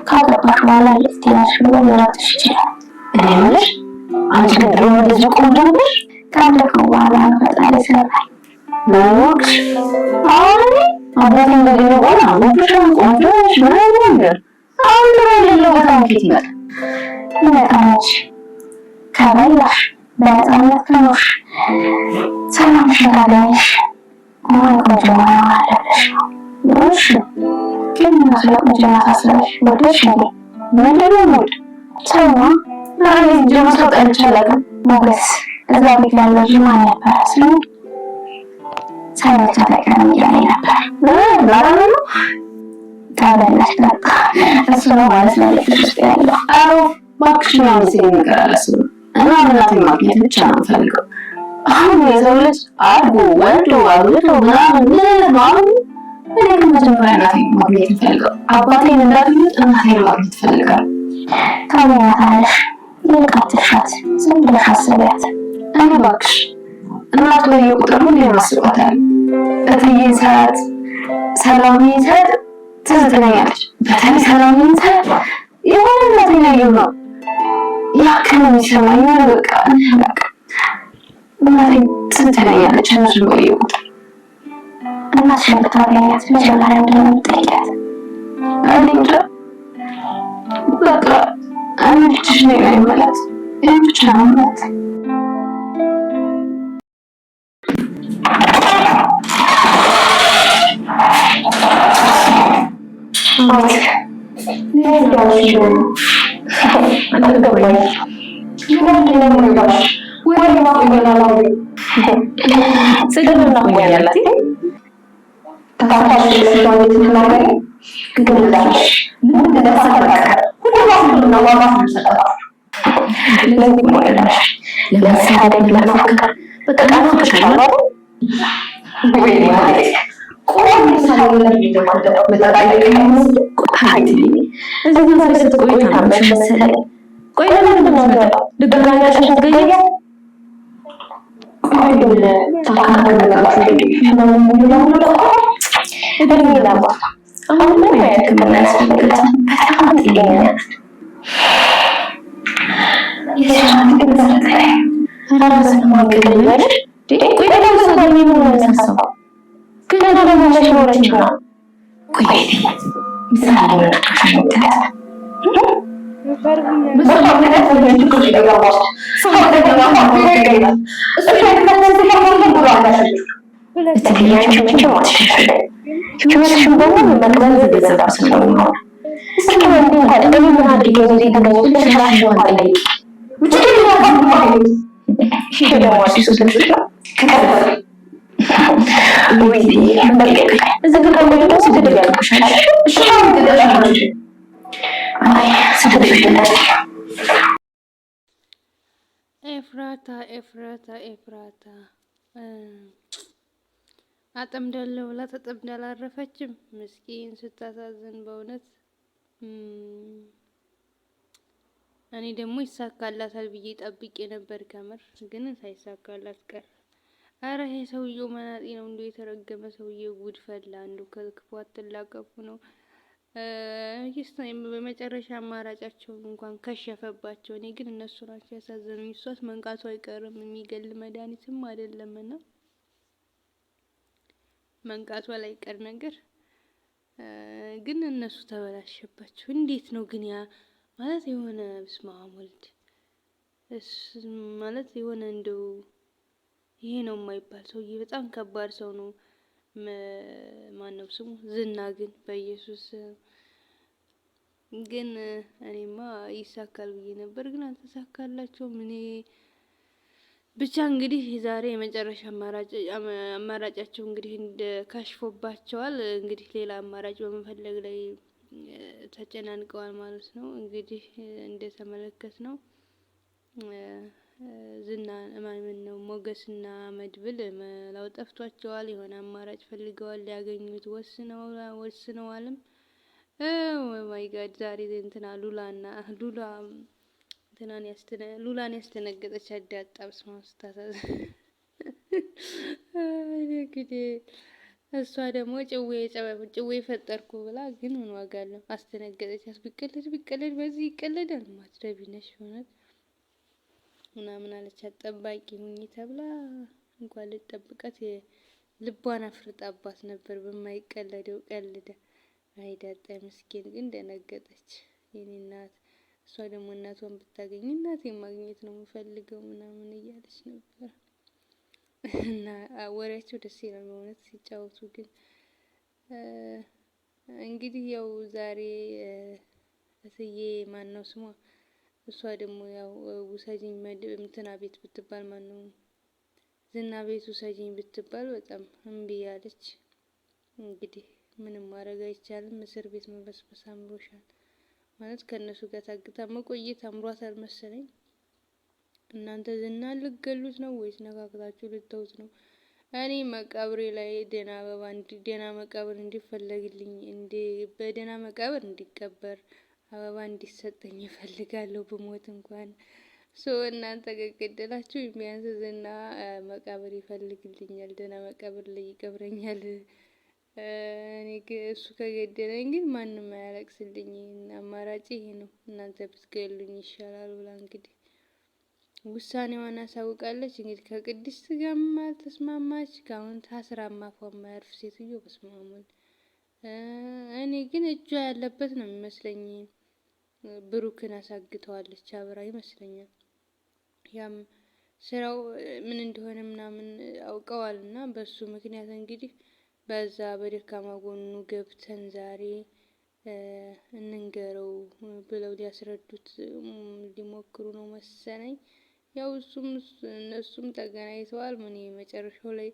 ካገባሽ በኋላ ልትያሽ ነው ሊራትሽ ይችላል። እኔምልሽ አንቺ ድሮ እንደዚህ ቆንጆ ነበር። ካለፈው በኋላ ፈጣሪ ሰራኝ ነው። አሁን አባቴ እንደዚህ ነው ቆና ወጥሽም ቆንጆ ነሽ ምናምን ነገር አሁን ነው በጣም ኪት ይመጣች ከበላሽ በነፃነት ከኖርሽ ሰላምሽን ካገኘሽ ማን ቆንጆ ነው አለብሽ ነሽ ግን ስለ ቆንጆና ሳስበሽ ወደሽ ምንድነው ሞድ ሰማ ዛሬ ጀምሮ ጠንቻለሁ ሞገስ እዛ ቤት ያለው ማን ነበር ስሙ ሳይመጣ ተቀም ይላል ነበር ላራኑ ታበላሽ ለቃ እሱ ነው ማለት ነው ያለው አሮ ባክሽ ነው ሲነገራለስ እና እናቴ ማግኘት ብቻ ነው ፈልገው አሁን የሰው ልጅ አርጎ ወልዶ አውጥቶ ምናምን ነው እኔ ከመጀመሪያ እናቴ ማግኘት ፈልገው አባቴን እንዳትሉት እናቴን ማግኘት ፈልጋል ታዲያታለሽ ይልቃትሻት ዝም ብለሽ አስቢያት እኔ ባክሽ እናት ላይ ቁጥር ሁሌ ማስባታል እትዬ ሰዓት ሰላምዬ ሰዓት ትዝ ትለኛለች በተለይ ሰላምዬ ሰዓት የሆነ እናቴን ያየው ነው ያክል የሚሰማኝ በቃ በቃ እናቴ ትዝ ትለኛለች እነሱ ባየው ቁጥር እናትሽን ብታገኛት መጀመሪያ ምንድን ነው የምትጠይቂያት? እኔ እንጃ በቃ እኔ ልጅሽ ነኝ የምላት ይህን ብቻ ነው የምላት። ኤፍራታ አጠምዳለሁ ብላ ተጠምዳ አላረፈችም። ምስኪን ስታሳዝን በእውነት እኔ ደግሞ ይሳካላታል ብዬ ጠብቄ ነበር። ከምር ግን ሳይሳካላት ቀረ። አረ ይሄ ሰውዬው መናጤ ነው እንዴ! የተረገመ ሰውዬው ጉድ ፈላ። አንዱ ከክፉ አትላቀቁ ነው። በመጨረሻ አማራጫቸው እንኳን ከሸፈባቸው። እኔ ግን እነሱ ናቸው ያሳዘኑኝ። እሷስ መንቃቱ አይቀርም የሚገል መድኃኒትም አይደለምና መንቃቷ ላይ ቀር ነገር ግን እነሱ ተበላሸባቸው። እንዴት ነው ግን ያ ማለት የሆነ በስመ አብ ወልድ ማለት የሆነ እንደው ይሄ ነው የማይባል ሰውዬ በጣም ከባድ ሰው ነው። ማነው ስሙ? ዝና ግን በኢየሱስ ግን እኔማ ይሳካል ብዬ ነበር፣ ግን አልተሳካላቸውም። እኔ ብቻ እንግዲህ ዛሬ የመጨረሻ አማራጫቸው እንግዲህ እንደ ካሽፎባቸዋል። እንግዲህ ሌላ አማራጭ በመፈለግ ላይ ተጨናንቀዋል ማለት ነው። እንግዲህ እንደተመለከት ነው ዝና ማን ነው ሞገስና መድብል መላው ጠፍቷቸዋል። የሆነ አማራጭ ፈልገዋል፣ ሊያገኙት ወስነዋልም። ማይ ጋድ ዛሬ እንትና ሉላን ያስተነገጠች አዳጣብስ ማስታሰብ እንግዲህ እሷ ደግሞ ጭዌ ፈጠርኩ ብላ ግን ምን ዋጋ አለው? አስተነገጠች። ቢቀለድ በዚህ ይቀለዳል። ማትረቢ ነሽ ሆነት ምናምን አለቻት። ጠባቂ ሁኚ ተብላ እንኳን ልጠብቃት ልቧን አፍርጣባት ነበር በማይቀለደው ቀልደ። አይዳጣ ምስኪን ግን ደነገጠች። የኔ እናት እሷ ደግሞ እናቷን ብታገኝ እናቴን ማግኘት ነው የምፈልገው ምናምን እያለች ነበር። እና ወሬያቸው ደስ ይላል በእውነት ሲጫወቱ። ግን እንግዲህ ያው ዛሬ እትዬ ማን ነው ስሟ? እሷ ደግሞ ያው ውሰጂኝ እንትና ቤት ብትባል ማነው ዝና ቤት ውሰጂኝ ብትባል በጣም እምቢ ያለች። እንግዲህ ምንም ማድረግ አይቻልም። እስር ቤት መበስበስ አምሮሻል ማለት ከእነሱ ጋር ታግታ መቆየት አምሯታል መሰለኝ። እናንተ ዝና ልትገሉት ነው ወይስ ነካክታችሁ ልተውት ነው? እኔ መቃብሬ ላይ ደህና መቃብር እንዲፈለግልኝ በደህና መቃብር እንዲቀበር አበባ እንዲሰጠኝ እፈልጋለሁ። ብሞት እንኳን እናንተ ከገደላችሁ ቢያንስ ዝና መቃብር ይፈልግልኛል፣ ደህና መቃብር ላይ ይቀብረኛል። እኔ እሱ ከገደለኝ ግን ማንም አያለቅስልኝ። አማራጭ ይሄ ነው፣ እናንተ ብትገሉኝ ይሻላል ብላ እንግዲህ ውሳኔዋን አሳውቃለች። እንግዲህ ከቅድስት ጋርም አልተስማማች። ከአሁን ታስራ ማፏ ማያርፍ ሴትዮ በስመ አብ ወልድ። እኔ ግን እጇ ያለበት ነው የሚመስለኝ። ብሩክን አሳግተዋለች አብራ ይመስለኛል። ያም ስራው ምን እንደሆነ ምናምን አውቀዋል እና በሱ ምክንያት እንግዲህ በዛ በደካማ ጎኑ ገብተን ዛሬ እንንገረው ብለው ሊያስረዱት ሊሞክሩ ነው መሰለኝ። ያው እነሱም ተገናኝተዋል። ምን መጨረሻው ላይ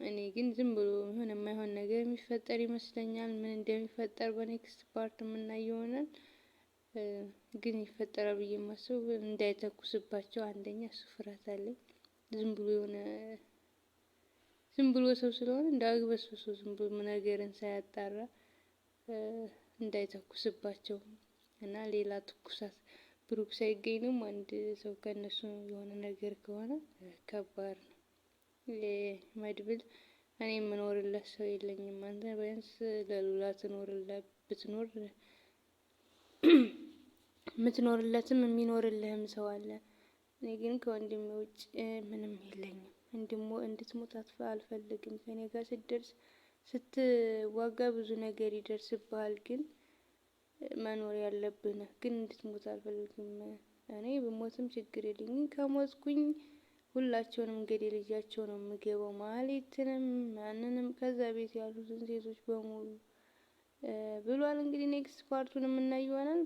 እኔ ግን ዝም ብሎ የማይሆን ነገር የሚፈጠር ይመስለኛል። ምን እንደሚፈጠር በኔክስት ፓርት የምናየው ይሆናል። ግን ይፈጠራል ብዬ የማስበው እንዳይተኩስባቸው፣ አንደኛ እሱ ፍርሃት አለኝ። ዝም ብሎ ሰው ስለሆነ እንዳግበስብሶ ዝም ብሎ ነገርን ሳያጣራ እንዳይተኩስባቸው እና ሌላ ትኩሳት ብሩክ ሳይገኝም አንድ ሰው ከነሱ የሆነ ነገር ከሆነ ከባድ ነው። መድብል እኔ የምኖርለት ሰው የለኝም። አንተ ቢያንስ ለሉላ የምትኖርለትም የሚኖርልህም ሰው አለ። እኔ ግን ከወንድሜ ውጭ ምንም የለኝም። እንድትሞት አልፈልግም። ከኔ ጋር ስትዋጋ ብዙ ነገር ይደርስብሃል፣ ግን መኖር ያለብህ ነህ። ግን እንድትሞት አልፈልግም። እኔ ብሞትም ችግር የለኝም። ከሞትኩኝ ሁላቸውንም እንግዲህ ልጃቸው ነው የምገባው። ማህሌትንም ማንንም ከዛ ቤት ያሉትን ሴቶች በሙሉ ብሏል። እንግዲህ ኔክስት ፓርቱን የምናየው ይሆናል።